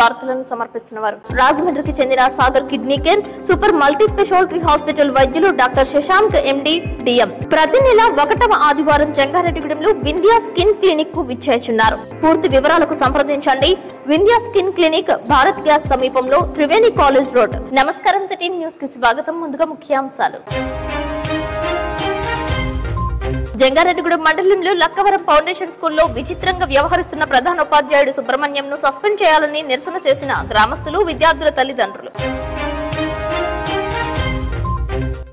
వార్తలను సమర్పిస్తున్నవారు రాజమండ్రికి చెందిన Sagar kidney care super multi speciality hospital వైద్యులు డాక్టర్ శశాంక్ ఎండి డిఎం ప్రతి నెల 1వ ఆదివారం జంగారెడ్డిగూడెంలో వింధ్యా స్కిన్ క్లినిక్ కు విచ్చేస్తున్నారు. పూర్తి వివరాలకు సంప్రదించండి. Vindhya skin clinic Bharat gas సమీపంలో త్రివేణి కాలేజ్ రోడ్. నమస్కారం, సిటీ న్యూస్ కి స్వాగతం. ముందుగా ముఖ్యాంశాలు. జంగారెడ్డిగూడెం మండలంలో లక్కవరం ఫౌండేషన్ స్కూల్లో విచిత్రంగా వ్యవహరిస్తున్న ప్రధానోపాధ్యాయుడు సుబ్రహ్మణ్యంను సస్పెండ్ చేయాలని నిరసన చేసిన గ్రామస్తులు, విద్యార్థుల తల్లిదండ్రులు.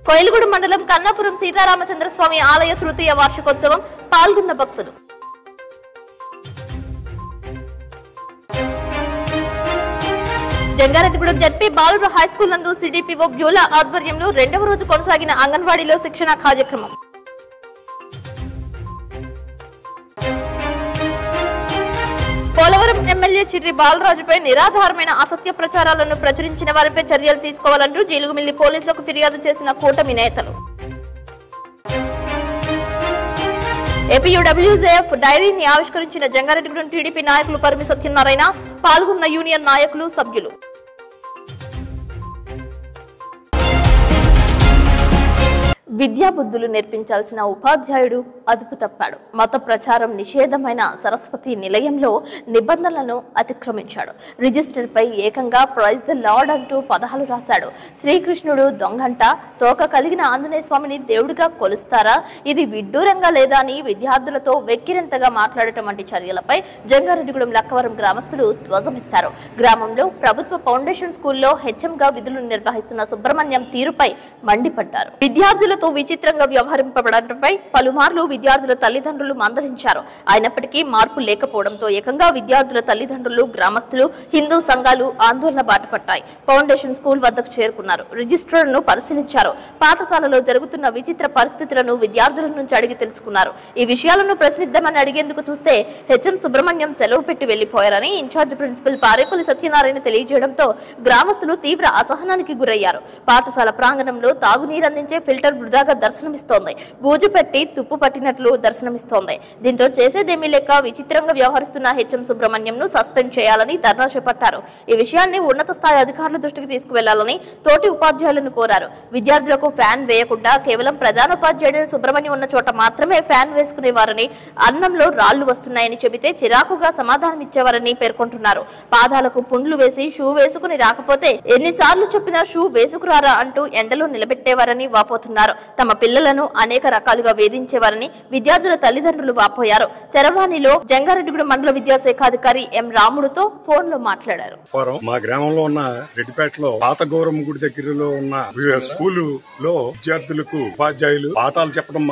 కోయిలగూడెం మండలం కన్నాపురం సీతారామచంద్రస్వామి ఆలయ తృతీయ వార్షికోత్సవం పాల్గొన్న భక్తులు. జంగారెడ్డిగూడెం జడ్పీ బాలుర హైస్కూల్ నందు సిడిపిఓ బ్యూలా ఆధ్వర్యంలో 2వ రోజు కొనసాగిన అంగన్వాడీలో శిక్షణ కార్యక్రమం. పోలవరం ఎమ్మెల్యే చిర్రి బాలరాజుపై నిరాధారమైన అసత్య ప్రచారాలను ప్రచురించిన వారిపై చర్యలు తీసుకోవాలంటూ జీలుగుమిల్లి పోలీసులకు ఫిర్యాదు చేసిన కూటమి నేతలు. ఏపీయూడబ్ల్యూజేఎఫ్ డైరీని ఆవిష్కరించిన జంగారెడ్డిగూడెం టీడీపీ నాయకులు పరిమి సత్యనారాయణ, పాల్గొన్న యూనియన్ నాయకులు, సభ్యులు. విద్యాబుద్ధులు నేర్పించాల్సిన ఉపాధ్యాయుడు అదుపు తప్పాడు. మత ప్రచారం నిషేధమైన సరస్వతి నిలయంలో నిబంధనలను అతిక్రమించాడు. రిజిస్టర్ పై ఏకంగా ప్రైజ్ ద లార్డ్ అంటూ పదాలు రాశాడు. శ్రీకృష్ణుడు దొంగంట, తోక కలిగిన ఆంజనేయ స్వామిని దేవుడిగా కొలుస్తారా? ఇది విడ్డూరంగా లేదా అని విద్యార్థులతో వెక్కిరింతగా మాట్లాడటం వంటి చర్యలపై జంగారెడ్డిగూడెం లక్కవరం గ్రామస్తులు ధ్వజమెత్తారు. గ్రామంలో ప్రభుత్వ ఫౌండేషన్ స్కూల్లో హెచ్ఎంగా విధులు నిర్వహిస్తున్న సుబ్రహ్మణ్యం తీరుపై మండిపడ్డారు. విద్యార్థులతో విచిత్రంగా వ్యవహరింపబడటంపై పలుమార్లు విద్యార్థుల తల్లిదండ్రులు మందలించారు. అయినప్పటికీ మార్పు లేకపోవడంతో ఏకంగా విద్యార్థుల తల్లిదండ్రులు, గ్రామస్తులు, హిందూ సంఘాలు ఆందోళన బాటపట్టాయి. ఫౌండేషన్ స్కూల్ వద్దకు చేరుకున్నారు. రిజిస్ట్రార్ను పరిశీలించారు. పాఠశాలలో జరుగుతున్న విచిత్ర పరిస్థితులను విద్యార్థుల నుంచి అడిగి తెలుసుకున్నారు. ఈ విషయాలను ప్రశ్నిద్దామని అడిగేందుకు చూస్తే హెచ్ఎం సుబ్రహ్మణ్యం సెలవు పెట్టి వెళ్లిపోయారని ఇన్ఛార్జ్ ప్రిన్సిపల్ పారేపల్లి సత్యనారాయణ తెలియజేయడంతో గ్రామస్తులు తీవ్ర అసహనానికి గురయ్యారు. పాఠశాల ప్రాంగణంలో తాగునీరందించే ఫిల్టర్ వృధాగా దర్శనమిస్తోంది. బూజు పెట్టి తుప్పు పట్టినట్లు దర్శనమిస్తోంది. దీంతో చేసేదేమీ లేక విచిత్రంగా వ్యవహరిస్తున్న హెచ్ఎం సుబ్రహ్మణ్యంను సస్పెండ్ చేయాలని ధర్నా చేపట్టారు. ఈ విషయాన్ని ఉన్నత స్థాయి అధికారుల దృష్టికి తీసుకువెళ్లాలని తోటి ఉపాధ్యాయులను కోరారు. విద్యార్థులకు ఫ్యాన్ వేయకుండా కేవలం ప్రధానోపాధ్యాయుడు సుబ్రహ్మణ్యం ఉన్న చోట మాత్రమే ఫ్యాన్ వేసుకునేవారని, అన్నంలో రాళ్లు వస్తున్నాయని చెబితే చిరాకుగా సమాధానం ఇచ్చేవారని పేర్కొంటున్నారు. పాదాలకు పుండ్లు వేసి షూ వేసుకుని రాకపోతే ఎన్నిసార్లు చెప్పినా షూ వేసుకురారా అంటూ ఎండలో నిలబెట్టేవారని వాపోతున్నారు. తమ పిల్లలను అనేక రకాలుగా వేధించేవారని విద్యార్థుల తల్లిదండ్రులు వాపోయారు. చరవాణిలో జంగారెడ్డిగూడెం మండల విద్యాశాఖాధికారి ఎం రాముడుతో ఫోన్ లో మాట్లాడారు. మా గ్రామంలో ఉన్న రెడ్డిపేటలో పాత గౌరమ్మ గుడి దగ్గరలో ఉన్న స్కూలులో విద్యార్థులకు ఉపాధ్యాయులు పాఠాలు చెప్పడం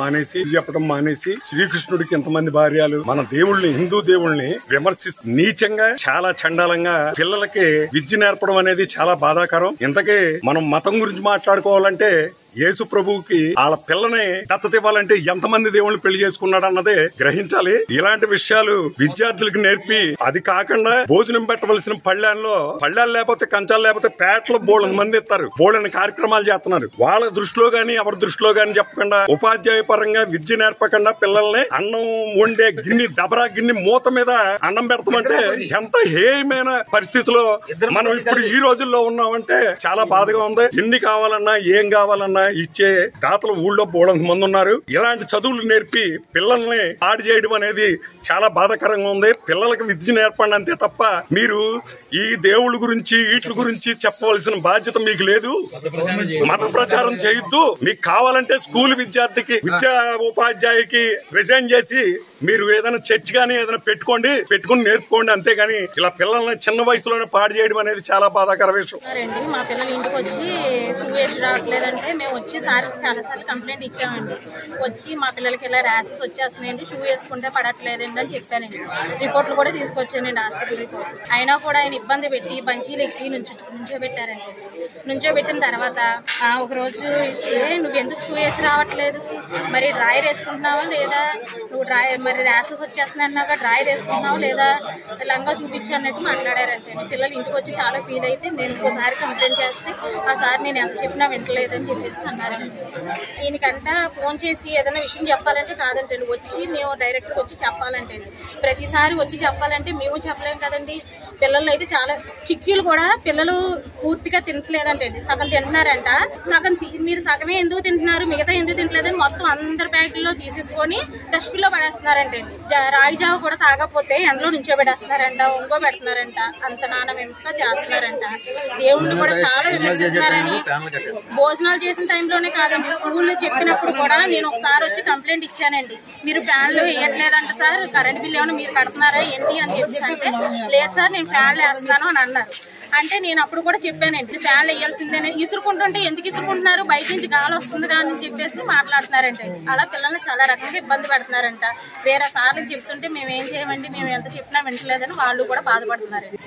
మానేసి శ్రీకృష్ణుడికి ఎంతమంది భార్యలు, మన దేవుళ్ళని, హిందూ దేవుళ్ళని విమర్శిస్తూ నీచంగా, చాలా చండాలంగా పిల్లలకి విద్య నేర్పడం అనేది చాలా బాధాకరం. ఇంతకీ మనం మతం గురించి మాట్లాడుకోవాలంటే యేసు ప్రభువుకి వాళ్ళ పిల్లని దత్తత ఇవ్వాలంటే ఎంతమంది దేవుళ్ళని పెళ్లి చేసుకున్నాడు అన్నదే గ్రహించాలి. ఇలాంటి విషయాలు విద్యార్థులకు నేర్పి, అది కాకుండా భోజనం పెట్టవలసిన పళ్ళాల్లో లేకపోతే కంచాలు లేకపోతే పేటలో బోళ్ళని మంది ఇస్తారు, బోళ్ళని కార్యక్రమాలు చేస్తున్నారు. వాళ్ళ దృష్టిలో గాని ఎవరి దృష్టిలో గాని చెప్పకుండా ఉపాధ్యాయ పరంగా విద్య నేర్పకుండా పిల్లల్ని అన్నం వండే గిన్నె, దబరా గిన్నె మూత మీద అన్నం పెడతామంటే ఎంత హేయమైన పరిస్థితిలో మనం ఇప్పుడు ఈ రోజుల్లో ఉన్నామంటే చాలా బాధగా ఉంది. ఎన్ని కావాలన్నా ఏం కావాలన్నా ఇచ్చే దాతలు ఊళ్ళో బోడంత మంది ఉన్నారు. ఇలాంటి చదువులు నేర్పి పిల్లల్ని ఆడి చేయడం అనేది చాలా బాధాకరంగా ఉంది. పిల్లలకి విద్య నేర్పండి అంతే తప్ప మీరు ఈ దేవుళ్ళ గురించి వీటి గురించి చెప్పవలసిన బాధ్యత మీకు లేదు. మత ప్రచారం చేయొద్దు. మీకు కావాలంటే స్కూల్ విద్యార్థికి, విద్యా ఉపాధ్యాయుకి రిజైన్ చేసి మీరు ఏదైనా చర్చ్ గానీ ఏదైనా పెట్టుకుని నేర్పుకోండి. అంతేగాని ఇలా పిల్లల్ని చిన్న వయసులోనే పాడు చేయడం అనేది చాలా బాధాకర విషయం. మా పిల్లలు ఇంటికి వచ్చి షూ వేసి రావట్లేదంటే మేము వచ్చి సార్ చాలా సార్లు కంప్లైంట్ ఇచ్చామండి. వచ్చి మా పిల్లలకి ఇలా ర్యాసెస్ వచ్చేస్తున్నాయండి, షూ వేసుకుంటే పడట్లేదండి అని చెప్పానండి. రిపోర్ట్లు కూడా తీసుకొచ్చానండి, హాస్పిటల్ రిపోర్ట్. అయినా కూడా ఆయన ఇబ్బంది పెట్టి బంచీలు ఎక్కి నుంచోబెట్టారండి. నుంచోబెట్టిన తర్వాత ఒకరోజు నువ్వు ఎందుకు షూ వేసి రావట్లేదు, మరి డ్రాయర్ వేసుకుంటున్నావా లేదా, నువ్వు మరి ర్యాసెస్ వచ్చేస్తున్నాక డ్రాయర్ వేసుకుంటున్నావా లేదా, లంగా చూపించానట్టు మాట్లాడారంటే పిల్లలు ఇంటికి వచ్చి చాలా ఫీల్ అయితే నేను ఇంకోసారి కంప్లైంట్ చేస్తే ఆ సార్ నేను ఎంత చెప్పినా వింటలేదని చెప్పేసి అన్నారండి. ఈయనకంట ఫోన్ చేసి ఏదైనా విషయం చెప్పాలంటే కాదంటే వచ్చి మేము డైరెక్ట్గా వచ్చి చెప్పాలంటే, ప్రతిసారి వచ్చి చెప్పాలంటే మేము చెప్పలేం కదండి. పిల్లలు అయితే చాలా చిక్కీలు కూడా పిల్లలు పూర్తిగా తినట్లేదంటండి, సగం తింటున్నారంట. సగం మీరు సగమే ఎందుకు తింటున్నారు, మిగతా ఎందుకు తినట్లేదని మొత్తం అందరి బ్యాగుల్లో తీసేసుకొని డస్ట్బిన్ లో పడేస్తున్నారంటండి. రాగి జావ కూడా తాగకపోతే ఎండలో నుంచోబెట్టేస్తున్నారంట, ఒంగో పెడుతున్నారంట, అంత నాన్న విమర్శగా చేస్తున్నారంట. దేవుణ్ణి కూడా చాలా విమర్శిస్తున్నారని భోజనాలు చేసిన టైంలోనే కాదండి, స్కూల్లో చెప్పినప్పుడు కూడా నేను ఒకసారి వచ్చి కంప్లైంట్ ఇచ్చానండి. మీరు ఫ్యాన్లు వేయట్లేదంట సార్, కరెంట్ బిల్ ఏమైనా మీరు కడుతున్నారా ఏంటి అని చెప్పేసి అంటే, లేదు సార్ నేను ఫ్యాన్లు వేస్తున్నాను అని అన్నారు. అంటే నేను అప్పుడు కూడా చెప్పానండి, ఫ్యాన్లు వేయాల్సిందేనే, ఇసురుకుంటుంటే ఎందుకు ఇసురుకుంటున్నారు, బయట నుంచి గాలి వస్తుంది కానీ చెప్పేసి మాట్లాడుతున్నారంటే. అలా పిల్లల్ని చాలా రకంగా ఇబ్బంది పెడుతున్నారంట. వేరే సార్లు చెప్తుంటే మేము ఏం చేయమండి, మేము ఎంత చెప్పినా వింటలేదని వాళ్ళు కూడా బాధపడుతున్నారండి.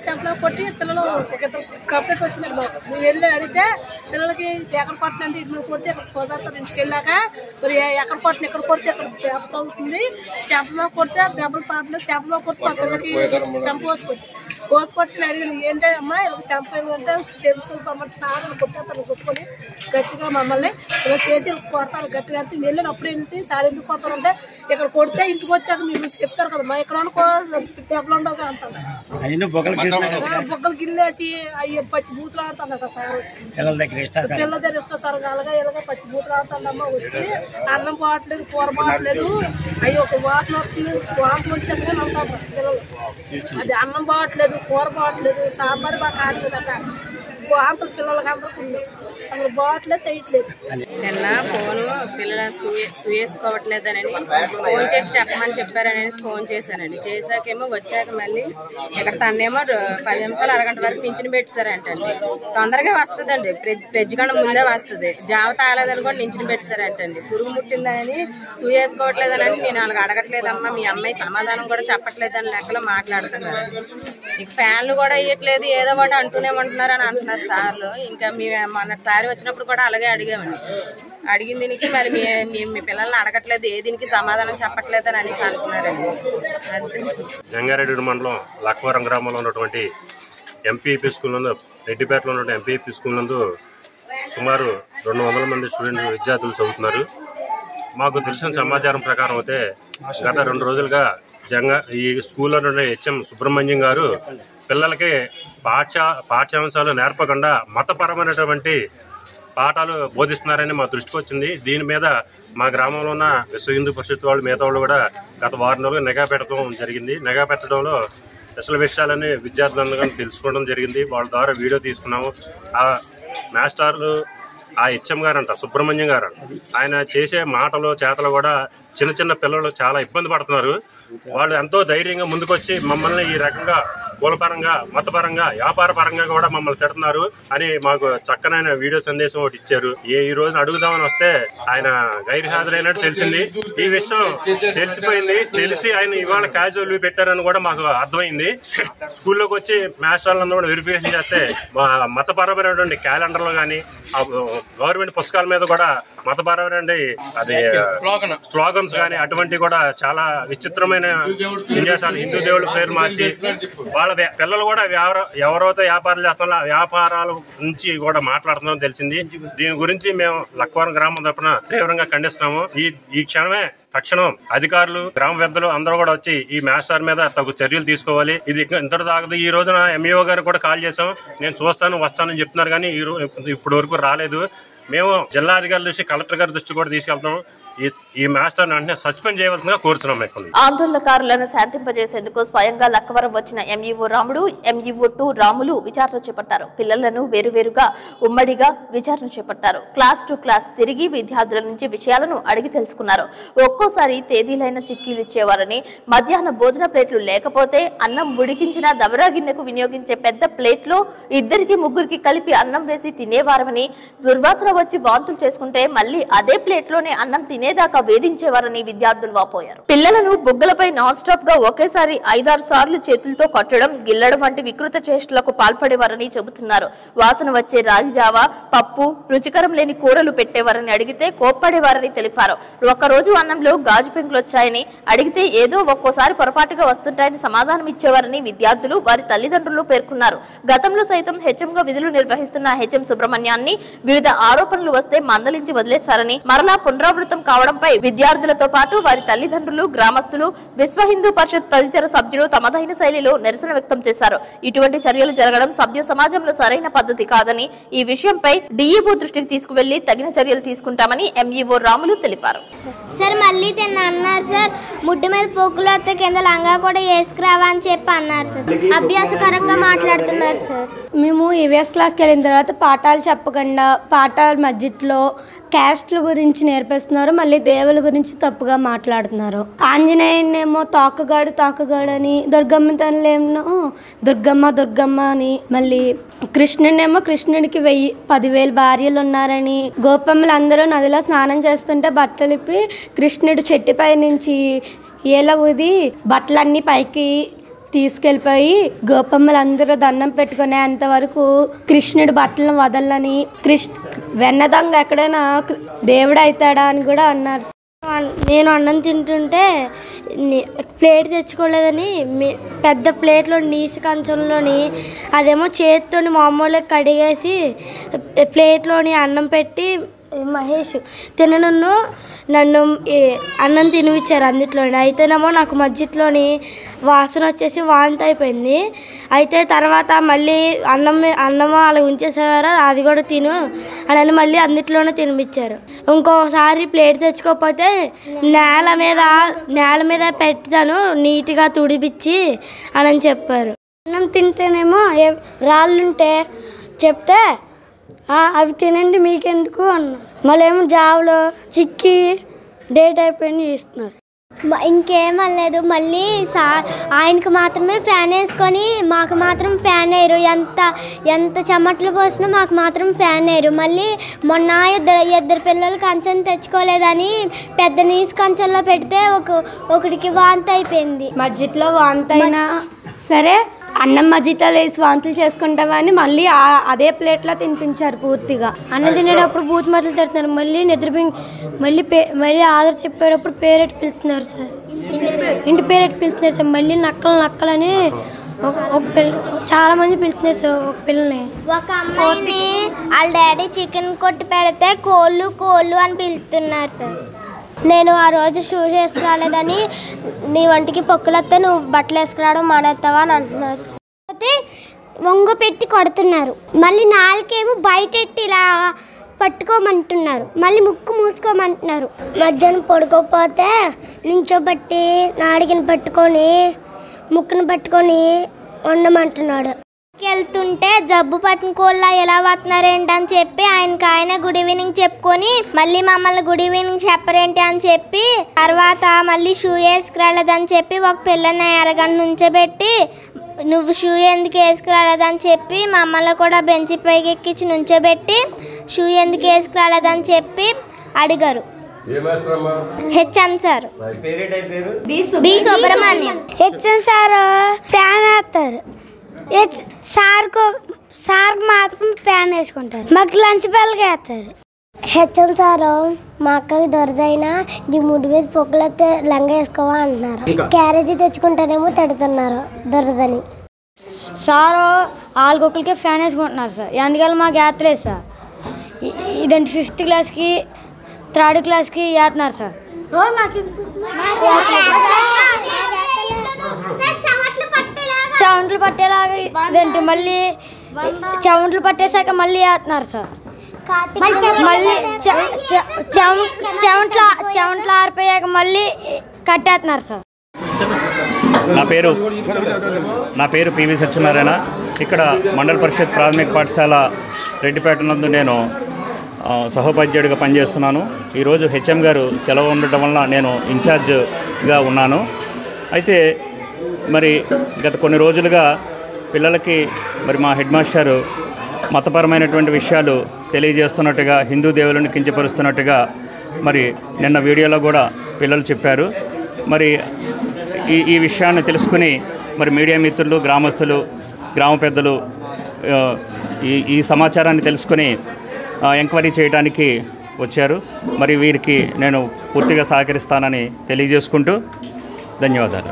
చెంపలో కొట్టి పిల్లలు ఒక ఇద్దరు కంప్లైంట్ వచ్చిందండి మాకు. మేము వెళ్ళి అడిగితే పిల్లలకి ఎక్కడ పట్టినంటే ఇటు కొడితే ఇక్కడ సోదరుతారు, ఇంటికి వెళ్ళాక మరి ఎక్కడ పట్టిన ఇక్కడ కొడితే ఇక్కడ దెబ్బ తగ్గుతుంది, చెంపలో కొడితే దెబ్బలు పాటలేదు, చెంపలో కొట్టి మా పిల్లలకి చెంప కోసుకొట్టి అడిగిన ఏంటమ్మా ఇలా చెంపలు అంటే చెంపులు పమ్మంటే సార్ కొట్టేస్తాను, కొట్టుకొని గట్టిగా మమ్మల్ని ఇలా చేసి కొడతారు గట్టిగా. అంటే వెళ్ళిన అప్పుడు ఏంటి సార్ ఎందుకు కొడతారంటే, ఇక్కడ కొడితే ఇంటికి వచ్చాక మీరు చెప్తారు కదమ్మా, ఇక్కడ అనుకో దెబ్బలు ఉండవు అంటారు. బొగ్గలు గిల్లేసి అయ్యి పచ్చి బూతులు ఆడుతాడట సార్ వచ్చి, పిల్లల దగ్గర ఇష్టం సార్ అలాగా ఇలాగ పచ్చి బూతులు ఆడుతాడమ్మా. వచ్చి అన్నం పోవట్లేదు, కూర పోవట్లేదు, అయ్యి ఒక వాసన వస్తుంది, వాసన వచ్చేట్టుగా అంటారు పిల్లలు. అది అన్నం పోవట్లేదు, కూర పోవట్లేదు, సాంబార్ బాగా కావట్లేదట. వాంతులు పిల్లలకి అందరికీ అసలు పోవట్లేదు, చేయట్లేదు. నిన్న ఫోను పిల్లలు వేసుకోవట్లేదని ఫోన్ చేసి చెప్పమని చెప్పారని ఫోన్ చేశానండి. చేశాకేమో వచ్చాక మళ్ళీ ఇక్కడ తన్నేమో 10 నిమిషాలు అరగంట వరకు నించుని పెట్టారంటండి. తొందరగా వస్తుందండి, ఫ్రిడ్జ్ కన్నా ముందే వస్తుంది. జావ తాగలేదని కూడా నించుని పెట్టారంటండి. పురుగు ముట్టిందని వేసుకోవట్లేదని అంటే నేను అలాగ అడగట్లేదమ్మా, మీ అమ్మాయి సమాధానం కూడా చెప్పట్లేదని లెక్కలో మాట్లాడుతున్నారు. మీకు ఫ్యాన్లు కూడా వేయట్లేదు, ఏదో ఒకటి అంటూనేమంటున్నారు అని అంటున్నారు సార్లు. ఇంకా మేము మొన్నటిసారి వచ్చినప్పుడు కూడా అలాగే అడిగామండి. అడిగిన దీనికి మరి మీ పిల్లల్ని అడగట్లేదు, ఏ దీనికి సమాధానం చెప్పట్లేదు అని అంటున్నారండి. జంగారెడ్డి మండలం లక్కవరం గ్రామంలో ఉన్నటువంటి ఎంపీపీ స్కూల్ నందు, రెడ్డిపేటలో ఉన్నటువంటి ఎంపీపీ స్కూల్ నందు సుమారు 200 మంది విద్యార్థులు చదువుతున్నారు. మాకు తెలిసిన సమాచారం ప్రకారం అయితే గత 2 రోజులుగా ఈ స్కూల్లో నుండి హెచ్ఎం సుబ్రహ్మణ్యం గారు పిల్లలకి పాఠ్యాంశాలు నేర్పకుండా మతపరమైనటువంటి పాఠాలు బోధిస్తున్నారని మా దృష్టికి వచ్చింది. దీని మీద మా గ్రామంలో ఉన్న విశ్వ హిందూ పరిషత్ వాళ్ళు మిగతా వాళ్ళు కూడా గత వారం రోజులు నిఘా పెట్టడం జరిగింది. నిఘా పెట్టడంలో అసలు విషయాలని విద్యార్థులందరూ తెలుసుకోవడం జరిగింది. వాళ్ళ ద్వారా వీడియో తీసుకున్నాము. ఆ మాస్టర్లు ఆ హెచ్ఎం గారంట, సుబ్రహ్మణ్యం గారు, ఆయన చేసే మాటలు చేతలు కూడా చిన్న చిన్న పిల్లలు చాలా ఇబ్బంది పడుతున్నారు. వాళ్ళు ఎంతో ధైర్యంగా ముందుకొచ్చి మమ్మల్ని ఈ రకంగా కులపరంగా, మతపరంగా, వ్యాపార పరంగా కూడా మమ్మల్ని తిడుతున్నారు అని మాకు చక్కనైన వీడియో సందేశం ఒకటి ఇచ్చారు. ఈ రోజున అడుగుదామని వస్తే ఆయన గైర్హాజరైనట్టు తెలిసింది. ఈ విషయం తెలిసిపోయింది. తెలిసి ఆయన ఇవాళ క్యాజువల్ లీవ్ పెట్టారని కూడా మాకు అర్థమైంది. స్కూల్లోకి వచ్చి మాస్టర్లందరూ కూడా వెరిఫికేషన్ చేస్తే మతపరమైనటువంటి క్యాలెండర్లు కానీ, గవర్నమెంట్ పుస్తకాల మీద కూడా మతపరమైన అది స్లోగన్స్ కానీ అటువంటి కూడా చాలా విచిత్రమైన విన్యాసాలు, హిందూ దేవుళ్ళ పేరు మార్చి వాళ్ళ పిల్లలు కూడా ఎవరైతే వ్యాపారాలు చేస్తున్నా వ్యాపారాల నుంచి కూడా మాట్లాడుతున్నామని తెలిసింది. దీని గురించి మేము లక్కవరం గ్రామం తరపున తీవ్రంగా ఖండిస్తున్నాము. ఈ క్షణమే తక్షణం అధికారులు, గ్రామ పెద్దలు అందరూ కూడా వచ్చి ఈ మాస్టర్ మీద తగు చర్యలు తీసుకోవాలి. ఇది ఇంతటి దాకా ఈ రోజున ఎంఈఓ గారు కూడా కాల్ చేసాం. నేను చూస్తాను వస్తానని చెప్తున్నారు కానీ ఇప్పటి వరకు రాలేదు. మేము జిల్లా అధికారుల దృష్టి, కలెక్టర్ గారి దృష్టి కూడా తీసుకెళ్తాం. ఈ మాస్టర్ వెంటనే సస్పెండ్ చేయవలసిందిగా కోరుతున్నాం. ఆందోళనకారులను శాంతింపజేసేందుకు స్వయంగా లక్కవరం వచ్చిన ఎంఈఓ రాముడు, ఎంఈఓ 2 రాములు విచారణ చేపట్టారు. పిల్లలను వేరువేరుగా ఉమ్మడిగా విచారణ చేపట్టారు. క్లాస్ టు క్లాస్ తిరిగి విద్యార్థుల నుంచి విషయాలను అడిగి తెలుసుకున్నారు. ఒక్కోసారి తేదీలైన చిక్కీలు ఇచ్చేవారని, మధ్యాహ్న భోజన ప్లేట్లు లేకపోతే అన్నం ఉడికించిన దబరా గిన్నెకు వినియోగించే పెద్ద ప్లేట్లో 2-3 కలిపి అన్నం వేసి తినేవారని, దుర్వాసన వచ్చి వాంతులు చేసుకుంటే మళ్ళీ అదే ప్లేట్లోనే అన్నం తినేదాకా వేధించేవారని విద్యార్థులు వాపోయారు. పిల్లలను బుగ్గలపై నాన్ స్టాప్ గా ఒకేసారి 5-6 సార్లు చేతులతో కొట్టడం, గిల్లడం వంటి వికృత చేష్టలకు పాల్పడేవారని చెబుతున్నారు. వాసన వచ్చే రాగి జావ, పప్పు, రుచికరం లేని కూరలు పెట్టేవారని అడిగితే కోప్పడేవారని తెలిపారు. ఒకరోజు అన్నంలో గాజు పెంకులు వచ్చాయని అడిగితే ఏదో ఒక్కోసారి పొరపాటుగా వస్తుంటాయని సమాధానం ఇచ్చేవారని విద్యార్థులు, వారి తల్లిదండ్రులు పేర్కొన్నారు. గతంలో సైతం హెచ్ఎంగా విధులు నిర్వహిస్తున్న హెచ్ఎం సుబ్రహ్మణ్యాన్ని వివిధ ఆరోపణలు వస్తే మందలించి వదిలేశారని, మరలా పునరావృతం కావడంపై విద్యార్థులతో పాటు వారి తల్లిదండ్రులు, గ్రామస్తులు, విశ్వ హిందూ పరిషత్ తదితర సభ్యులు తమదైన శైలిలో నిరసన వ్యక్తం చేశారు. ఇటువంటి చర్యలు జరగడం సభ్య సమాజంలో సరైన పద్ధతి కాదని, ఈ విషయంపై డిఈఓ దృష్టికి తీసుకువెళ్లి తగిన చర్యలు తీసుకుంటామని ఎంఈఓ రాములు తెలిపారు. సార్ మళ్ళీ తిన్న అన్నారు సార్, ముడ్డు మీద పొక్కులు వస్తే కింద లంగా కూడా వేసుకురావా అని చెప్పి అన్నారు సార్. అభ్యాసకరంగా మాట్లాడుతున్నారు సార్. మేము ఈవీఎస్ క్లాస్కి వెళ్ళిన తర్వాత పాఠాలు చెప్పకుండా పాఠాల మధ్యలో క్యాస్ట్ల గురించి నేర్పిస్తున్నారు, మళ్ళీ దేవుల గురించి తప్పుగా మాట్లాడుతున్నారు. ఆంజనేయునేమో తోకగాడు అని, దుర్గమ్మ తల్లేమో దుర్గమ్మ అని, మళ్ళీ కృష్ణునేమో కృష్ణుడికి 10,000 భార్యలు ఉన్నారని, గోపమ్మలు అందరూ నదిలో స్నానం చేస్తుంటే బట్టలు ఇప్పి కృష్ణుడు చెట్టుపై నుంచి ఏల ఊది బట్టలన్నీ పైకి తీసుకెళ్ళిపోయి గోపమ్మలు అందరూ దండం పెట్టుకునేంత వరకు కృష్ణుడు బట్టలను వదలని, వెన్నదంగా ఎక్కడైనా దేవుడు అవుతాడా అని కూడా అన్నారు. నేను అన్నం తింటుంటే ప్లేట్ తెచ్చుకోలేదని పెద్ద ప్లేట్లో నీసి కంచంలోని అదేమో చేతితో మామూలుగా కడిగేసి ప్లేట్లోని అన్నం పెట్టి మహేష్ నన్ను అన్నం తినిపించారు అందులోని. అయితేనేమో నాకు మధ్యలోని వాసన వచ్చేసి వాంతి అయిపోయింది. అయితే తర్వాత మళ్ళీ అన్నము అలా ఉంచేసేవారు, అది కూడా తిను అని మళ్ళీ అందులోనే తినిపించారు. ఇంకోసారి ప్లేట్ తెచ్చుకోకపోతే నేల మీద పెడతాను నీట్గా తుడిపించి అని చెప్పారు. అన్నం తింటేనేమో రాళ్ళుంటే చెప్తే అవి తినండి మీకెందుకు అన్నారు. మళ్ళీ ఏమో జాబులో చిక్కి డేట్ అయిపోయి ఇస్తున్నారు. ఇంకేమలేదు. మళ్ళీ ఆయనకు మాత్రమే ఫ్యాన్ వేసుకొని మాకు మాత్రం ఫ్యాన్ వేయరు. ఎంత చెమటలు పోసినా మాకు మాత్రం ఫ్యాన్ వేయరు. మళ్ళీ మొన్న ఇద్దరు పిల్లలు కంచెం తెచ్చుకోలేదని పెద్ద నీసు కంచెంలో పెడితే ఒకటికి వాంతి అయిపోయింది. మధ్యలో వాంతి అయినా సరే అన్నం మధ్యలో వేసి వాంతులు చేసుకుంటామని మళ్ళీ అదే ప్లేట్లో తినిపించారు పూర్తిగా. అన్నం తినేటప్పుడు బూత్ మాటలు తిడుతున్నారు. మళ్ళీ మళ్ళీ ఆధార్ చెప్పేటప్పుడు పేరెట్ పిలుస్తున్నారు సార్, ఇంటి పేరెట్ పిలుస్తున్నారు సార్. మళ్ళీ నక్కలని చాలా మంది పిలుస్తున్నారు సార్ ఒక పిల్లని. ఒక అమ్మాయిని వాళ్ళ డాడీ చికెన్ కొట్టి పెడితే కోళ్ళు అని పిలుస్తున్నారు సార్. నేను ఆ రోజు షూస్ వేసుకురాలేదని నీ వంటికి పొక్కులొస్తే నువ్వు బట్టలు వేసుకురావడం మానేస్తావా అని అంటున్నారు సార్. అయితే వంగ పెట్టి కొడుతున్నారు. మళ్ళీ నాలుకేమో బయట ఇలా పట్టుకోమంటున్నారు. మళ్ళీ ముక్కు మూసుకోమంటున్నారు. మధ్యాహ్నం పడుకోకపోతే నించోబెట్టి నాడికిని పట్టుకొని ముక్కును పట్టుకొని ఉండమంటున్నాడు. వెళ్తుంటే జబ్బు పట్టిన కోళ్ళ ఎలా వస్తున్నారేంటి అని చెప్పి ఆయన గుడ్ ఈవినింగ్ చెప్పుకొని మళ్ళీ మమ్మల్ని గుడ్ ఈవినింగ్ చెప్పరేంటి అని చెప్పి తర్వాత మళ్ళీ షూ వేసుకురాలేదని చెప్పి ఒక పిల్లని అరగంట నుంచోబెట్టి నువ్వు షూ ఎందుకు వేసుకురాలేదని చెప్పి మమ్మల్ని కూడా బెంచ్ పైకి ఎక్కించి నుంచోబెట్టి షూ ఎందుకు వేసుకురాలేదని చెప్పి అడిగారు. HM sir B Subrahmanyam. HM sir fan వేస్తారు, సార్ మాత్రం ఫ్యాన్ వేసుకుంటారు. మాకు లంచ్ బెల్గా వేస్తారు. హెచ్ఎం సారు మా అక్కకి దొరదైనా నీ ముడి మీద పొక్కులైతే లంగా వేసుకోవా అంటున్నారు. క్యారేజీ తెచ్చుకుంటానేమో తిడుతున్నారు దొరదని. సారు ఆలుగొక్కలకే ఫ్యాన్ వేసుకుంటున్నారు సార్. ఎందుకని మాకు వేస్తలేదు సార్. ఇదంటే 5th క్లాస్కి 3rd క్లాస్కి వేస్తున్నారు సార్. చెవంట్లు పట్టేలాగా ఇదంటే మళ్ళీ చెవంట్లు పట్టేశాక మళ్ళీ వేస్తున్నారు సార్. మళ్ళీ చెవంట్లు ఆరిపోయాక మళ్ళీ కట్టేస్తున్నారు సార్. నా పేరు పివి సత్యనారాయణ. ఇక్కడ మండల పరిషత్ ప్రాథమిక పాఠశాల రెడ్డిపేట నందు నేను సహోపాధ్యాయుడిగా పనిచేస్తున్నాను. ఈరోజు హెచ్ఎం గారు సెలవు ఉండటం వల్ల నేను ఇన్ఛార్జ్గా ఉన్నాను. అయితే మరి గత కొన్ని రోజులుగా పిల్లలకి మరి మా హెడ్ మాస్టరు మతపరమైనటువంటి విషయాలు తెలియజేస్తున్నట్టుగా, హిందూ దేవులను కించపరుస్తున్నట్టుగా మరి నిన్న వీడియోలో కూడా పిల్లలు చెప్పారు. మరి ఈ విషయాన్ని తెలుసుకుని మరి మీడియా మిత్రులు, గ్రామస్తులు, గ్రామ పెద్దలు ఈ సమాచారాన్ని తెలుసుకుని ఎంక్వైరీ చేయడానికి వచ్చారు. మరి వీరికి నేను పూర్తిగా సహకరిస్తానని తెలియజేసుకుంటూ ధన్యవాదాలు.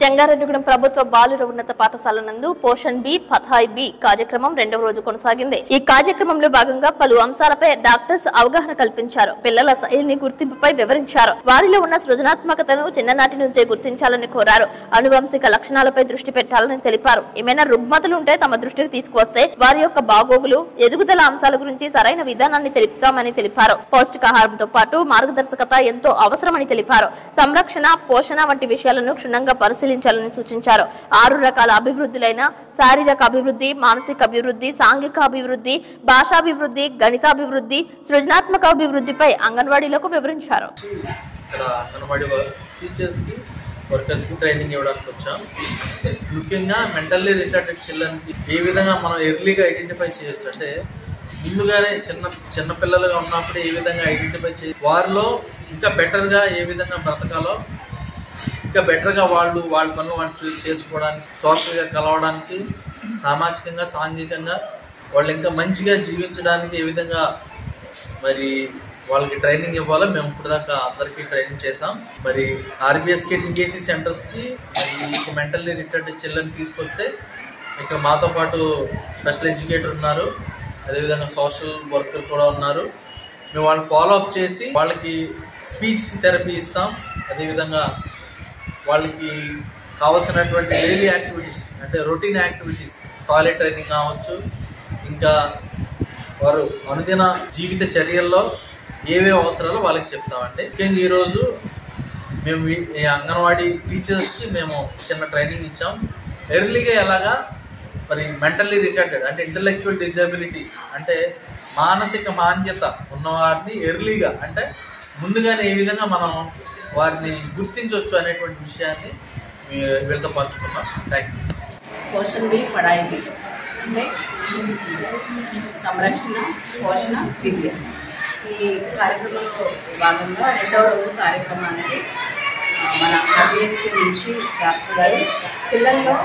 జంగారెడ్డిగూడెం ప్రభుత్వ బాలుర ఉన్నత పాఠశాల నందు పోషణ్ బి పథాయ్ బి కార్యక్రమం 2వ రోజు కొనసాగింది. ఈ కార్యక్రమంలో భాగంగా పలు అంశాలపై డాక్టర్స్ అవగాహన కల్పించారు. పిల్లల శైలిని గుర్తింపుపై వివరించారు. వారిలో ఉన్న సృజనాత్మకతను చిన్ననాటి నుంచే గుర్తించాలని కోరారు. అనువంశిక లక్షణాలపై దృష్టి పెట్టాలని తెలిపారు. ఏమైనా రుగ్మతలు ఉంటే తమ దృష్టికి తీసుకువస్తే వారి యొక్క బాగోగులు, ఎదుగుదల అంశాల గురించి సరైన విధానాన్ని తెలుపుతామని తెలిపారు. పౌష్టికాహారంతో పాటు మార్గదర్శకత ఎంతో అవసరమని తెలిపారు. సంరక్షణ, పోషణ వంటి విషయాలను క్షుణ్ణంగా పరిశీలించాలని సూచించారు. 6 రకాల అభివృద్ధులైన శారీరక అభివృద్ధి, మానసిక అభివృద్ధి, సాంఘిక అభివృద్ధి, భాషాభివృద్ధి, గణితాభివృద్ధి, సృజనాత్మక అభివృద్ధిపై అంగన్వాడీలకు వివరించారు. ట్రైనింగ్ ఇవ్వడానికి వచ్చాం. ముఖ్యంగా మెంటల్లీ రిటార్డెడ్ చిల్డ్రన్కి ఏ విధంగా మనం ఎర్లీగా ఐడెంటిఫై చేయొచ్చు అంటే ముందుగానే చిన్న పిల్లలుగా ఉన్నప్పుడు ఏ విధంగా ఐడెంటిఫై చేసి వారిలో ఇంకా బెటర్గా ఏ విధంగా బ్రతకాలో, ఇంకా బెటర్గా వాళ్ళ పనులు వాళ్ళు చేసుకోవడానికి, సోషల్గా కలవడానికి, సామాజికంగా సాంఘికంగా వాళ్ళు ఇంకా మంచిగా జీవించడానికి ఏ విధంగా మరి వాళ్ళకి ట్రైనింగ్ ఇవ్వాలో మేము ఇప్పుడు దాకా అందరికీ ట్రైనింగ్ చేసాం. మరి ఆర్బీఎస్కే టీకేసీ సెంటర్స్కి మరి మెంటల్లీ రిటార్డెడ్ చిల్డ్రన్ తీసుకొస్తే ఇక్కడ మాతో పాటు స్పెషల్ ఎడ్యుకేటర్ ఉన్నారు, అదేవిధంగా సోషల్ వర్కర్ కూడా ఉన్నారు. మేము వాళ్ళని ఫాలో అప్ చేసి వాళ్ళకి స్పీచ్ థెరపీ ఇస్తాం. అదేవిధంగా వాళ్ళకి కావాల్సినటువంటి డైలీ యాక్టివిటీస్ అంటే రొటీన్ యాక్టివిటీస్, టాయిలెట్ ట్రైనింగ్ కావచ్చు, ఇంకా వారు అనుదిన జీవిత చర్యల్లో ఏవే అవసరాలు వాళ్ళకి చెప్తామండి. ముఖ్యంగా ఈరోజు మేము ఈ అంగన్వాడీ టీచర్స్కి మేము చిన్న ట్రైనింగ్ ఇచ్చాం. ఎర్లీగా ఎలాగా మరి మెంటల్లీ రిటార్డెడ్ అంటే ఇంటలెక్చువల్ డిజబిలిటీ అంటే మానసిక మాంద్యత ఉన్నవారిని ఎర్లీగా అంటే ముందుగానే ఏ విధంగా మనం వారిని గుర్తించవచ్చు అనేటువంటి విషయాన్ని వీళ్ళతో పంచుకున్నాం. Thank you. పోషణ్ బి పడాయి బి అంటే సంరక్షణ, పోషణ, విద్య. ఈ కార్యక్రమంలో భాగంగా 2వ రోజు కార్యక్రమం అనేది మన ఆర్బీఎస్కే నుంచి డాక్టర్ గారు పిల్లల్లో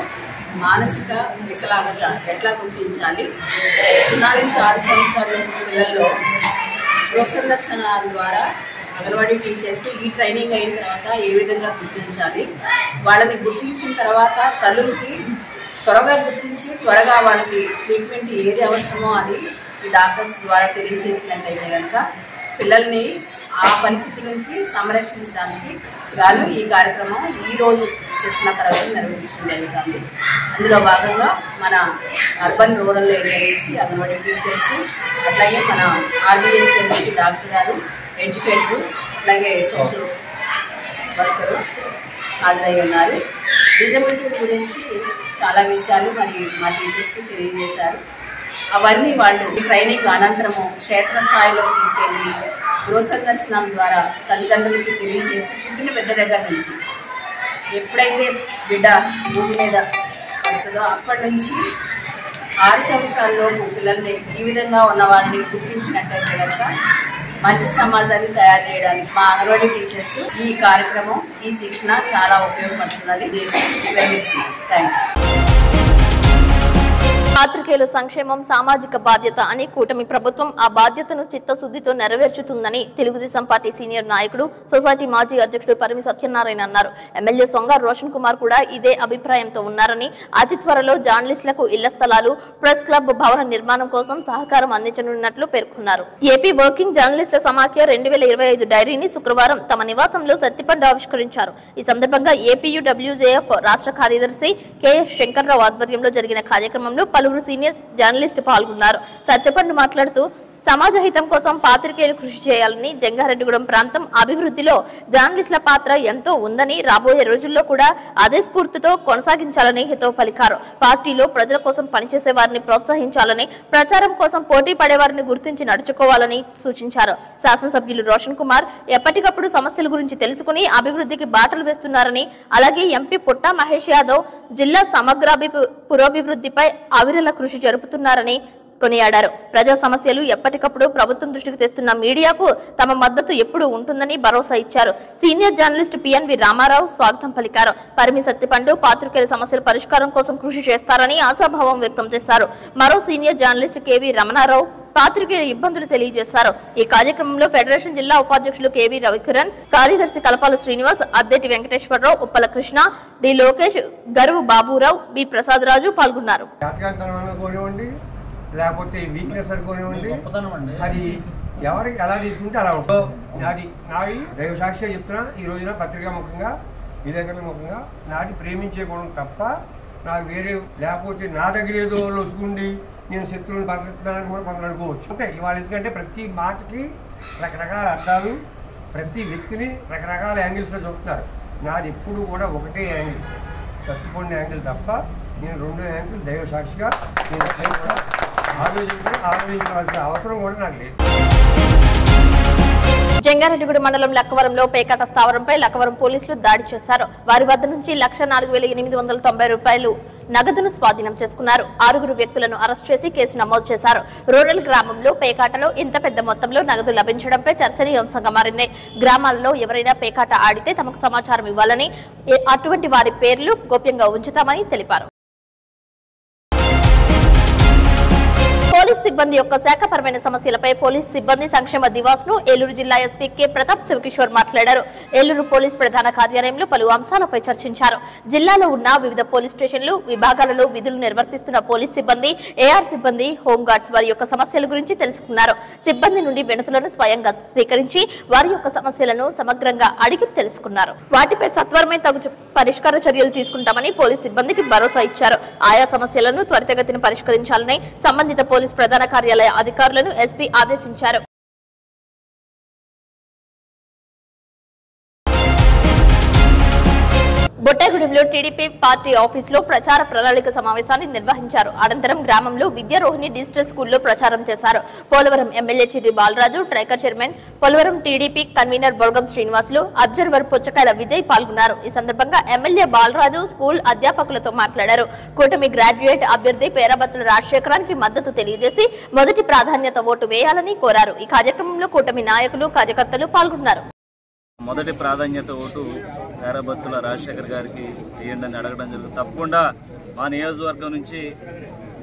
మానసిక వికలాంగత ఎట్లా గుర్తించాలి, 0 నుంచి 6 సంవత్సరాల పిల్లల్లో గృహ సందర్శనాల ద్వారా అంగన్వాడీ టీచర్స్ ఈ ట్రైనింగ్ అయిన తర్వాత ఏ విధంగా గుర్తించాలి, వాళ్ళని గుర్తించిన తర్వాత తల్లులకి త్వరగా గుర్తించి త్వరగా వాళ్ళకి ట్రీట్మెంట్ ఏది అవసరమో అది ఈ డాక్టర్స్ ద్వారా తెలియజేసినట్టయితే కనుక పిల్లల్ని ఆ పరిస్థితి నుంచి సంరక్షించడానికి గాను ఈ కార్యక్రమం ఈరోజు శిక్షణ తరగతి నిర్వహించడం జరుగుతుంది. అందులో భాగంగా మన అర్బన్ రూరల్ ఏరియా నుంచి అంగన్వాడీ టీచర్స్, అట్లాగే మన ఆర్బీఎస్కే నుంచి డాక్టర్ గారు, ఎడ్యుకేటర్, అలాగే సోషల్ వర్కరు హాజరై ఉన్నారు. డిజబిలిటీ గురించి చాలా విషయాలు మరి మా టీచర్స్కి తెలియజేశారు. అవన్నీ వాళ్ళు ట్రైనింగ్ అనంతరము క్షేత్రస్థాయిలో తీసుకెళ్ళి గృహ సందర్శనం ద్వారా తల్లిదండ్రులకి తెలియజేసి పుట్టిన బిడ్డ దగ్గర నుంచి ఎప్పుడైతే బిడ్డ భూమి మీద పడుతుందో అప్పటి నుంచి 6 సంవత్సరాల్లోపు పిల్లల్ని ఈ విధంగా ఉన్న వాళ్ళని గుర్తించినట్టయితే కనుక మంచి సమాజాన్ని తయారు చేయడానికి మా అంగన్వాడీ టీచర్స్ ఈ కార్యక్రమం, ఈ శిక్షణ చాలా ఉపయోగపడుతుందని చేసి వివరిస్తున్నాను. Thank you. పాత్రికేయుల సంక్షేమం సామాజిక బాధ్యత అని కూటమి ప్రభుత్వం ఆ బాధ్యతను చిత్తశుద్ధితో నెరవేర్చుతుందని తెలుగుదేశం పార్టీ సీనియర్ నాయకుడు, సొసైటీ మాజీ అధ్యక్షుడు పరిమి సత్యనారాయణ అన్నారు. ఎమ్మెల్యే సొంగ రోషన్ కుమార్ కూడా ఇదే అభిప్రాయంతో ఉన్నారని, అతి త్వరలో జర్నలిస్టులకు ఇళ్ల స్థలాలు, ప్రెస్ క్లబ్ భవన నిర్మాణం కోసం సహకారం అందించనున్నట్లు పేర్కొన్నారు. ఏపీ వర్కింగ్ జర్నలిస్టుల సమాఖ్య 2025 డైరీని శుక్రవారం తమ నివాసంలో సత్తిపండు ఆవిష్కరించారు. ఈ సందర్భంగా ఏపీయూడబ్ల్యూజేఎఫ్ రాష్ట్ర కార్యదర్శి కెఎస్ శంకర్రావు ఆధ్వర్యంలో జరిగిన కార్యక్రమంలో పలువురు సీనియర్ జర్నలిస్టు పాల్గొన్నారు. సత్యపండు మాట్లాడుతూ సమాజ హితం కోసం పాత్రికేయులు కృషి చేయాలని, జంగారెడ్డిగూడెం ప్రాంతం అభివృద్ధిలో జర్నలిస్టుల పాత్ర ఎంతో ఉందని, రాబోయే రోజుల్లో కూడా అదే స్ఫూర్తితో కొనసాగించాలని హితవు పలికారు. పార్టీలో ప్రజల కోసం పనిచేసే వారిని ప్రోత్సహించాలని, ప్రచారం కోసం పోటీ పడేవారిని గుర్తించి నడుచుకోవాలని సూచించారు. శాసనసభ్యులు రోషన్ కుమార్ ఎప్పటికప్పుడు సమస్యల గురించి తెలుసుకుని అభివృద్ధికి బాటలు వేస్తున్నారని, అలాగే ఎంపీ పుట్టా మహేష్ యాదవ్ జిల్లా సమగ్ర పురోభివృద్ధిపై అవిరళ కృషి జరుపుతున్నారని కొనియాడారు. ప్రజా సమస్యలు ఎప్పటికప్పుడు ప్రభుత్వం దృష్టికి తెస్తున్న మీడియాకు తమ మద్దతు ఎప్పుడూ ఉంటుందని భరోసా ఇచ్చారు. సీనియర్ జర్నలిస్ట్ పిఎన్వి రామారావు స్వాగతం పలికారు. పరిమి సత్తిపండు పాత్రికేయుల సమస్యల పరిష్కారం కోసం కృషి చేస్తారని ఆశాభావం వ్యక్తం చేశారు. మరో సీనియర్ జర్నలిస్ట్ కేవీ రమణారావు పాత్రికేయుల ఇబ్బందులు తెలియజేశారు. ఈ కార్యక్రమంలో ఫెడరేషన్ జిల్లా ఉపాధ్యక్షులు కేవీ రవికిరణ్, కార్యదర్శి కలపాల శ్రీనివాస్, అద్దేటి వెంకటేశ్వరరావు, ఉప్పల కృష్ణ, డి లోకేష్, గరువు బాబురావు, బి ప్రసాదరాజు పాల్గొన్నారు. లేకపోతే వీక్నెస్ అనుకోనివ్వండి, అది ఎవరికి ఎలా తీసుకుంటే అలా ఉంటుంది. అది నాది దైవ సాక్షిగా చెప్తున్నా. ఈ రోజున పత్రికా ముఖంగా విలేకరుల ముఖంగా నాది ప్రేమించే గుణం తప్ప నాకు వేరే, లేకపోతే నా దగ్గర ఏదో లొసుకుండి నేను శత్రువుని బతకడానికి కూడా కొందరు అనుకోవచ్చు. అంటే ఇవాళ ఎందుకంటే ప్రతి మాటకి రకరకాల అర్థాలు, ప్రతి వ్యక్తిని రకరకాల యాంగిల్స్లో చూపుతున్నారు. నాది ఎప్పుడు కూడా ఒకటే యాంగిల్, సత్తుపండు యాంగిల్ తప్ప నేను రెండో యాంగిల్ దైవ సాక్షిగా నేను కూడా ఆలోచించవలసిన అవసరం కూడా నాకు లేదు. జంగారెడ్డిగూడ మండలం లక్కవరంలో పేకాట స్థావరంపై లక్కవరం పోలీసులు దాడి చేశారు. వారి వద్ద నుంచి 1,04,890 రూపాయలు నగదును స్వాధీనం చేసుకున్నారు. 6 వ్యక్తులను అరెస్ట్ చేసి కేసు నమోదు చేశారు. రూరల్ గ్రామంలో పేకాటలో ఇంత పెద్ద మొత్తంలో నగదు లభించడంపై చర్చనీయాంశంగా మారింది. గ్రామాలలో ఎవరైనా పేకాట ఆడితే తమకు సమాచారం ఇవ్వాలని, అటువంటి వారి పేర్లు గోప్యంగా ఉంచుతామని తెలిపారు. పోలీస్ సిబ్బంది యొక్క శాఖపరమైన సమస్యలపై పోలీస్ సిబ్బంది సంక్షేమ దివాస్ ను ఏలూరు జిల్లా ఎస్పీ కె ప్రతాప్ శివకిషోర్ మాట్లాడారు. ఏలూరు పోలీస్ ప్రధాన కార్యాలయంలో పలు అంశాలపై చర్చించారు. జిల్లాలో ఉన్న వివిధ పోలీస్ స్టేషన్లు, విభాగాలలో విధులు నిర్వర్తిస్తున్న పోలీస్ సిబ్బంది, ఏఆర్ సిబ్బంది, హోంగార్డ్స్ వారి యొక్క సమస్యల గురించి తెలుసుకున్నారు. సిబ్బంది నుండి వినతులను స్వయంగా స్వీకరించి వారి యొక్క సమస్యలను సమగ్రంగా అడిగి తెలుసుకున్నారు. వాటిపై సత్వరమే తగు పరిష్కార చర్యలు తీసుకుంటామని పోలీస్ సిబ్బందికి భరోసా ఇచ్చారు. ఆయా సమస్యలను త్వరితగతిన పరిష్కరించాలని సంబంధిత పోలీస్ ప్రధాన కార్యాలయ అధికారులను ఎస్పీ ఆదేశించారు. బొట్టాగూడెంలో టీడీపీ పార్టీ ఆఫీసులో ప్రచార ప్రణాళిక సమావేశాన్ని నిర్వహించారు. అనంతరం గ్రామంలో విద్యారోహిణి డిజిటల్ స్కూల్లో ప్రచారం చేశారు. Polavaram MLA Chirri Balaraju, TRICOR chairman, Polavaram TDP convener Borgam Srinivasulu, observer Puchakayala Vijay పాల్గొన్నారు. ఈ సందర్భంగా ఎమ్మెల్యే బాలరాజు స్కూల్ అధ్యాపకులతో మాట్లాడారు. కూటమి గ్రాడ్యుయేట్ అభ్యర్థి పేరాబత్తుల రాజశేఖరానికి మద్దతు తెలియజేసి మొదటి ప్రాధాన్యత ఓటు వేయాలని కోరారు. ఈ కార్యక్రమంలో కూటమి నాయకులు, కార్యకర్తలు పాల్గొన్నారు. మొదటి ప్రాధాన్యత ఓటు పేరాబత్తుల రాజశేఖర్ గారికి వేయండి అని అడగడం జరుగుతుంది. తప్పకుండా మా నియోజకవర్గం నుంచి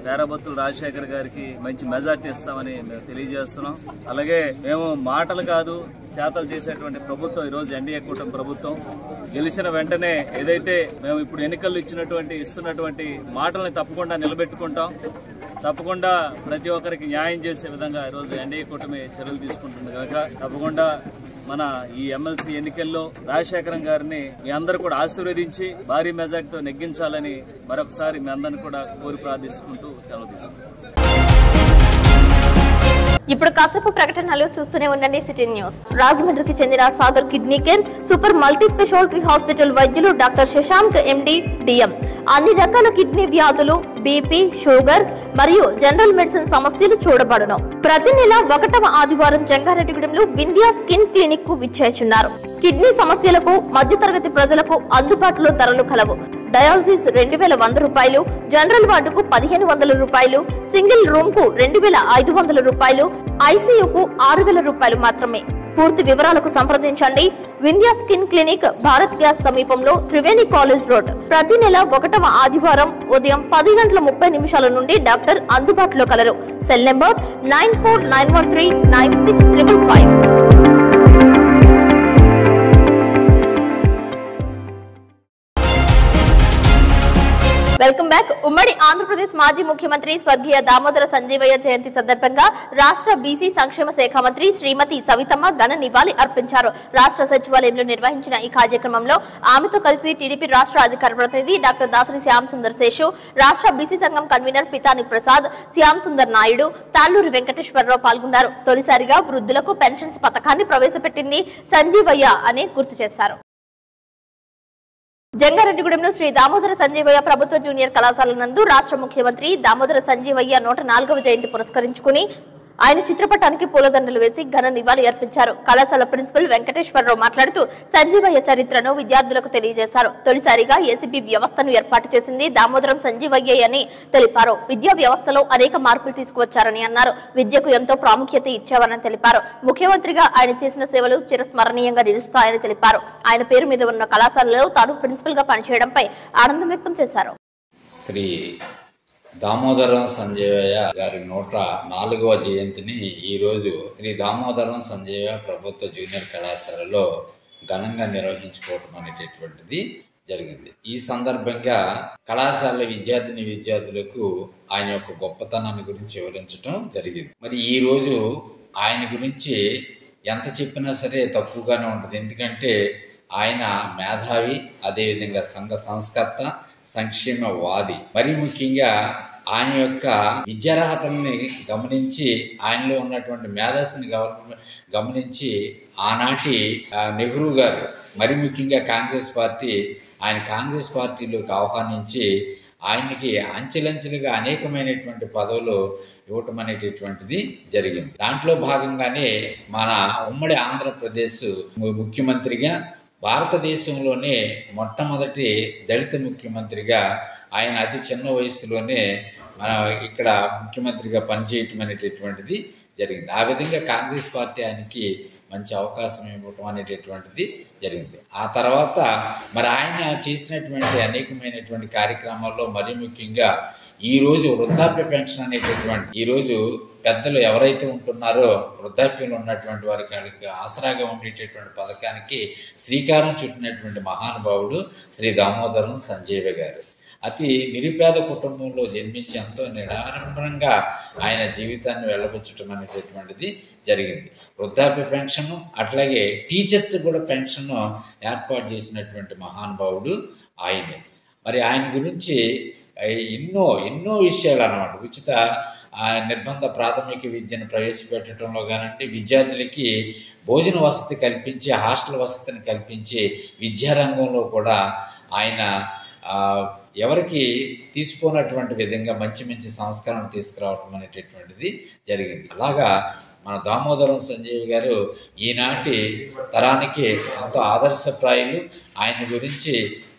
పేరాబత్తుల రాజశేఖర్ గారికి మంచి మెజార్టీ ఇస్తామని మేము తెలియజేస్తున్నాం. అలాగే మేము మాటలు కాదు చేతలు చేసేటువంటి ప్రభుత్వం ఈరోజు ఎన్డీఏ కూటమి ప్రభుత్వం. గెలిచిన వెంటనే ఏదైతే మేము ఇప్పుడు ఎన్నికల్లో ఇస్తున్నటువంటి మాటల్ని తప్పకుండా నిలబెట్టుకుంటాం. తప్పకుండా ప్రతి ఒక్కరికి న్యాయం చేసే విధంగా ఈరోజు ఎన్డీఏ కూటమి చర్యలు తీసుకుంటుంది కనుక తప్పకుండా మన ఈ ఎమ్మెల్సీ ఎన్నికల్లో రాజశేఖరం గారిని మీ అందరూ కూడా ఆశీర్వదించి భారీ మెజార్టీతో నెగ్గించాలని మరొకసారి మీ అందరిని కూడా కోరి ప్రార్థించుకుంటూ సెలవు తీసుకుంటాం. ఇప్పుడు కాసేపు ప్రకటనలు చూస్తూనే ఉండండి సిటీ న్యూస్. రాజమండ్రికి చెందిన Sagar kidney care super multi speciality hospital వైద్యులు డాక్టర్ శశాంక్ ఎండి డిఎం అన్ని రకాల కిడ్నీ వ్యాధులు, బీపీ, షుగర్ మరియు జనరల్ మెడిసిన్ సమస్యలు చూడబడును. ప్రతి నెల 1వ ఆదివారం జంగారెడ్డిగూడెంలో వింధ్యా స్కిన్ క్లినిక్ కు విచ్చేస్తున్నారు. కిడ్నీ సమస్యలకు మధ్యతరగతి ప్రజలకు అందుబాటులో ధరలు కలవు. డయాలసిస్ 2,100 రూపాయలు, జనరల్ వార్డుకు 1,500 రూపాయలు, సింగిల్ రూమ్ కు 2,500 రూపాయలు, ఐసీయూకు 6,000 రూపాయలు మాత్రమే. పూర్తి వివరాలకు సంప్రదించండి. Vindhya skin clinic, Bharat gas సమీపంలో, త్రివేణి కాలేజ్ రోడ్. ప్రతి నెల 1వ ఆదివారం ఉదయం 10:30 నుండి డాక్టర్ అందుబాటులో colour. Cell number 9491396555. Welcome back. ఉమ్మడి ఆంధ్రప్రదేశ్ మాజీ ముఖ్యమంత్రి స్వర్గీయ దామోదర సంజీవయ్య జయంతి సందర్భంగా రాష్ట్ర బీసీ సంక్షేమ శాఖ మంత్రి శ్రీమతి సవితమ్మ ఘన నివాళి అర్పించారు. రాష్ట్ర సచివాలయంలో నిర్వహించిన ఈ కార్యక్రమంలో ఆమెతో కలిసి టీడీపీ రాష్ట్ర అధికార ప్రతినిధి డాక్టర్ దాసరి శ్యామ్ సుందర్ శేషు, రాష్ట్ర బీసీ సంఘం కన్వీనర్ పితాని ప్రసాద్, శ్యామ్ సుందర్ నాయుడు, తాళ్లూరి వెంకటేశ్వరరావు పాల్గొన్నారు. తొలిసారిగా వృద్ధులకు పెన్షన్స్ పథకాన్ని ప్రవేశపెట్టింది సంజీవయ్య అని గుర్తు చేశారు. జంగారెడ్డిగూడెంలో శ్రీ దామోదర సంజీవయ్య ప్రభుత్వ జూనియర్ కళాశాల నందు రాష్ట్ర ముఖ్యమంత్రి దామోదర సంజీవయ్య 104వ జయంతి పురస్కరించుకుని ఆయన చిత్రపటానికి పూలదండలు వేసి ఘన నివాళి అర్పించారు. కళాశాల ప్రిన్సిపల్ వెంకటేశ్వరరావు మాట్లాడుతూ సంజీవయ్య చరిత్రను విద్యార్థులకు తెలియజేశారు. తొలిసారిగా ఏసీబీ వ్యవస్థను ఏర్పాటు చేసింది దామోదరం సంజీవయ్య అని తెలిపారు. విద్యా వ్యవస్థలో అనేక మార్పులు తీసుకువచ్చారని అన్నారు. విద్యకు ఎంతో ప్రాముఖ్యత ఇచ్చావని తెలిపారు. ముఖ్యమంత్రిగా ఆయన చేసిన సేవలు చిరస్మరణీయంగా నిలుస్తాయని తెలిపారు. ఆయన పేరు మీద ఉన్న కళాశాలలో తాను ప్రిన్సిపల్ గా పనిచేయడంపై ఆనందం వ్యక్తం చేశారు. శ్రీ దామోదరం సంజీవయ్య గారి 104వ జయంతిని ఈరోజు శ్రీ దామోదరం సంజీవయ్య ప్రభుత్వ జూనియర్ కళాశాలలో ఘనంగా నిర్వహించుకోవటం అనేటటువంటిది జరిగింది. ఈ సందర్భంగా కళాశాల విద్యార్థులకు ఆయన యొక్క గొప్పతనాన్ని గురించి వివరించడం జరిగింది. మరి ఈ రోజు ఆయన గురించి ఎంత చెప్పినా సరే తక్కువగానే ఉంటుంది. ఎందుకంటే ఆయన మేధావి, అదేవిధంగా సంఘ సంస్కర్త, సంక్షేమవాది. మరి ముఖ్యంగా ఆయన యొక్క విద్యార్హతల్ని గమనించి ఆయనలో ఉన్నటువంటి మేధస్సుని గమనించి ఆనాటి నెహ్రూ గారు మరి ముఖ్యంగా కాంగ్రెస్ పార్టీలోకి ఆహ్వానించి ఆయనకి అంచెలంచెలుగా అనేకమైనటువంటి పదవులు ఇవ్వటం అనేటటువంటిది జరిగింది. దాంట్లో భాగంగానే మన ఉమ్మడి ఆంధ్రప్రదేశ్ ముఖ్యమంత్రిగా, భారతదేశంలోనే మొట్టమొదటి దళిత ముఖ్యమంత్రిగా ఆయన అతి చిన్న వయసులోనే మన ఇక్కడ ముఖ్యమంత్రిగా పనిచేయటం అనేటటువంటిది జరిగింది. ఆ విధంగా కాంగ్రెస్ పార్టీ ఆయనకి మంచి అవకాశం ఇవ్వటం అనేటటువంటిది జరిగింది. ఆ తర్వాత మరి ఆయన చేసినటువంటి అనేకమైనటువంటి కార్యక్రమాల్లో మరి ముఖ్యంగా ఈరోజు వృద్ధాప్య పెన్షన్ అనేటటువంటి ఈరోజు పెద్దలు ఎవరైతే ఉంటున్నారో వృద్ధాప్యంలో ఉన్నటువంటి వారికి ఆసరాగా ఉండేటటువంటి పథకానికి శ్రీకారం చుట్టినటువంటి మహానుభావుడు శ్రీ దామోదరం సంజీవయ్య గారు. అతి నిరుపేద కుటుంబంలో జన్మించి ఎంతో నిరాడంబరంగా ఆయన జీవితాన్ని వెళ్ళబుచ్చటం అనేటటువంటిది జరిగింది. వృద్ధాప్య పెన్షన్ అట్లాగే టీచర్స్ కూడా పెన్షన్ ఏర్పాటు చేసినటువంటి మహానుభావుడు ఆయనే. మరి ఆయన గురించి ఎన్నో విషయాలు అన్నమాట. ఉచిత నిర్బంధ ప్రాథమిక విద్యను ప్రవేశపెట్టడంలో కానండి, విద్యార్థులకి భోజన వసతి కల్పించి హాస్టల్ వసతిని కల్పించి విద్యారంగంలో కూడా ఆయన ఎవరికి తీసుకోనటువంటి విధంగా మంచి సంస్కరణ తీసుకురావటం అనేటటువంటిది జరిగింది. అలాగా మన దామోదరం సంజీవ్ గారు ఈనాటి తరానికి ఎంతో ఆదర్శప్రాయులు. ఆయన గురించి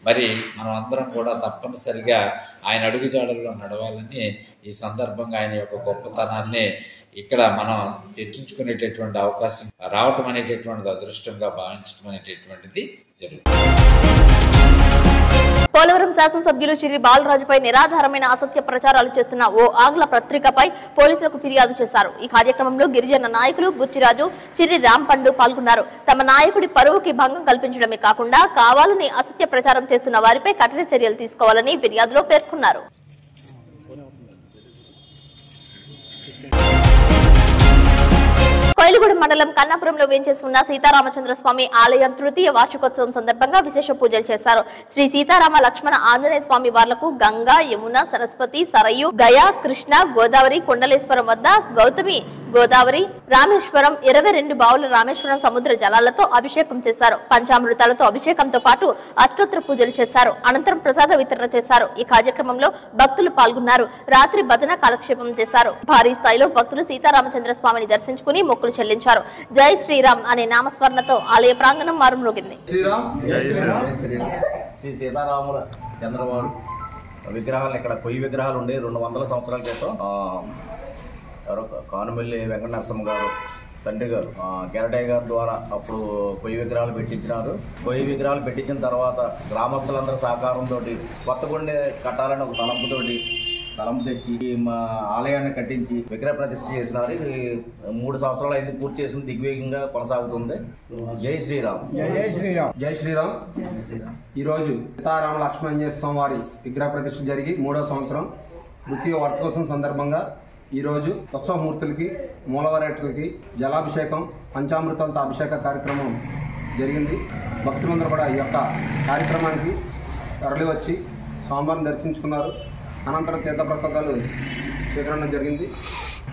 మరి మనం అందరం కూడా తప్పనిసరిగా ఆయన అడుగుజాడల్లో నడవాలని ఈ సందర్భంగా ఆయన యొక్క గొప్పతనాన్ని ఇక్కడ మనం చర్చించుకునేటటువంటి అవకాశం రావటం అనేటటువంటిది అదృష్టంగా భావించడం అనేటటువంటిది జరుగుతుంది. పోలవరం శాసనసభ్యులు చిర్రి బాలరాజుపై నిరాధారమైన అసత్య ప్రచారాలు చేస్తున్న ఓ ఆంగ్ల పత్రికపై పోలీసులకు ఫిర్యాదు చేశారు. ఈ కార్యక్రమంలో గిరిజన నాయకులు బుచ్చిరాజు, చిర్రి రాంపండు పాల్గొన్నారు. తమ నాయకుడి పరువుకి భంగం కల్పించడమే కాకుండా కావాలని అసత్య ప్రచారం చేస్తున్న వారిపై కఠిన చర్యలు తీసుకోవాలని ఫిర్యాదులో పేర్కొన్నారు. కోయిలగూడెం మండలం కన్నాపురంలో వేంచేసి ఉన్న సీతారామచంద్ర స్వామి ఆలయం తృతీయ వార్షికోత్సవం సందర్భంగా విశేష పూజలు చేశారు. శ్రీ సీతారామ లక్ష్మణ ఆంజనేయ స్వామి వార్లకు గంగా, యమున, సరస్వతి, సరయు, గయా, కృష్ణ, గోదావరి, కొండలేశ్వరం వద్ద గౌతమి గోదావరి, రామేశ్వరం 22 బావుల రామేశ్వరం సముద్ర జలాలతో అభిషేకం చేశారు. పంచామృతాలతో అభిషేకంతో పాటు అష్టోత్తర పూజలు చేశారు. అనంతరం ప్రసాద వితరణ చేశారు. ఈ కార్యక్రమంలో భక్తులు పాల్గొన్నారు. రాత్రి భజన కాలక్షేపం చేశారు. భారీ స్థాయిలో భక్తులు సీతారామచంద్ర స్వామిని దర్శించుకుని మొక్కులు చెల్లించారు. జై శ్రీరామ్ అనే నామస్మరణతో ఆలయ ప్రాంగణం మారుమ్రోగింది. శ్రీ సీతారాముల చంద్రబాబు విగ్రహాలు ఇక్కడ కొయ్యి విగ్రహాలు ఉండే 200 సంవత్సరాల క్రితం కానుమల్లి వెంకట నరసింహ గారు తండ్రి గారు గెరటయ్య గారి ద్వారా అప్పుడు కొయ్యి విగ్రహాలు పెట్టించినారు. కొయ్యి విగ్రహాలు పెట్టించిన తర్వాత గ్రామస్తులందరి సహకారంతో కొత్త గుండె కట్టాలని ఒక తలంపు తెచ్చి మా ఆలయాన్ని కట్టించి విగ్రహ ప్రతిష్ఠ చేసినారు. ఇది 3 సంవత్సరాలు అయింది పూర్తి చేసిన దిగ్వేగంగా కొనసాగుతుంది. జై శ్రీరామ్. జై శ్రీరామ్. ఈరోజు సీతారామ లక్ష్మణ స్వామి వారి విగ్రహ ప్రతిష్ఠ జరిగి 3వ సంవత్సరం తృతీయ వార్షికోత్సవం సందర్భంగా ఈరోజు ఉత్సవమూర్తులకి, మూలవరేట్లకి జలాభిషేకం, పంచామృతాలతో అభిషేక కార్యక్రమం జరిగింది. భక్తులందరూ కూడా ఈ యొక్క కార్యక్రమానికి తరలి వచ్చి స్వామివారిని దర్శించుకున్నారు. అనంతరం తీర్థప్రసాదాలు స్వీకరణ జరిగింది.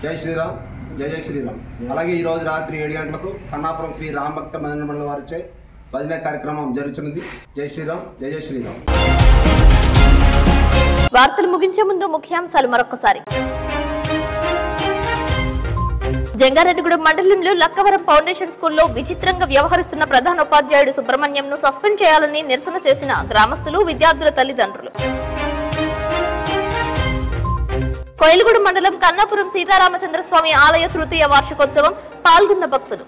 జై శ్రీరామ్. జై శ్రీరామ్. అలాగే ఈరోజు రాత్రి 7 గంటలకు కన్నాపురం శ్రీ రామభక్త భజన మండలి వారిచే భజన కార్యక్రమం జరుగుతున్నది. జై శ్రీరామ్. జై శ్రీరామ్. వార్తలు ముగించే ముందు ముఖ్యాంశాలు మరొకసారి. జంగారెడ్డిగూడెం మండలంలో లక్కవరం ఫౌండేషన్ స్కూల్లో విచిత్రంగా వ్యవహరిస్తున్న ప్రధానోపాధ్యాయుడు సుబ్రహ్మణ్యంను సస్పెండ్ చేయాలని నిరసన చేసిన గ్రామస్తులు, విద్యార్థుల తల్లిదండ్రులు. కోయిలగూడ మండలం కన్నాపురం సీతారామచంద్రస్వామి ఆలయ తృతీయ వార్షికోత్సవం, పాల్గొన్న భక్తులు.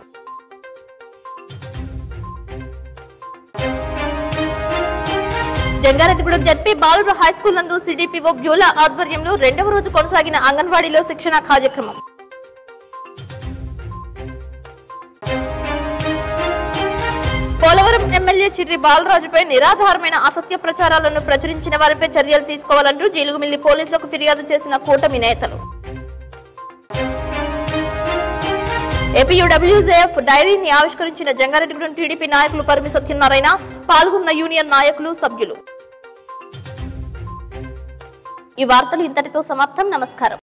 జంగారెడ్డిగూడెం జడ్పీ బాలుర హైస్కూల్ నందు సిడిపిఓ బ్యూలా ఆధ్వర్యంలో 2వ రోజు కొనసాగిన అంగన్వాడీలో శిక్షణ కార్యక్రమం. పోలవరం ఎమ్మెల్యే చిర్రి బాలరాజుపై నిరాధారమైన అసత్య ప్రచారాలను ప్రచురించిన వారిపై చర్యలు తీసుకోవాలంటూ జీలుగుమిల్లి పోలీసులకు ఫిర్యాదు చేసిన కూటమి నేతలు. ఏపీయూడబ్ల్యూజేఎఫ్ డైరీని ఆవిష్కరించిన జంగారెడ్డిగూడెం టీడీపీ నాయకులు పరిమి సత్యనారాయణ, పాల్గొన్న యూనియన్ నాయకులు, సభ్యులు. ఈ వార్తలు ఇంతటితో సమాప్తం. నమస్కారం.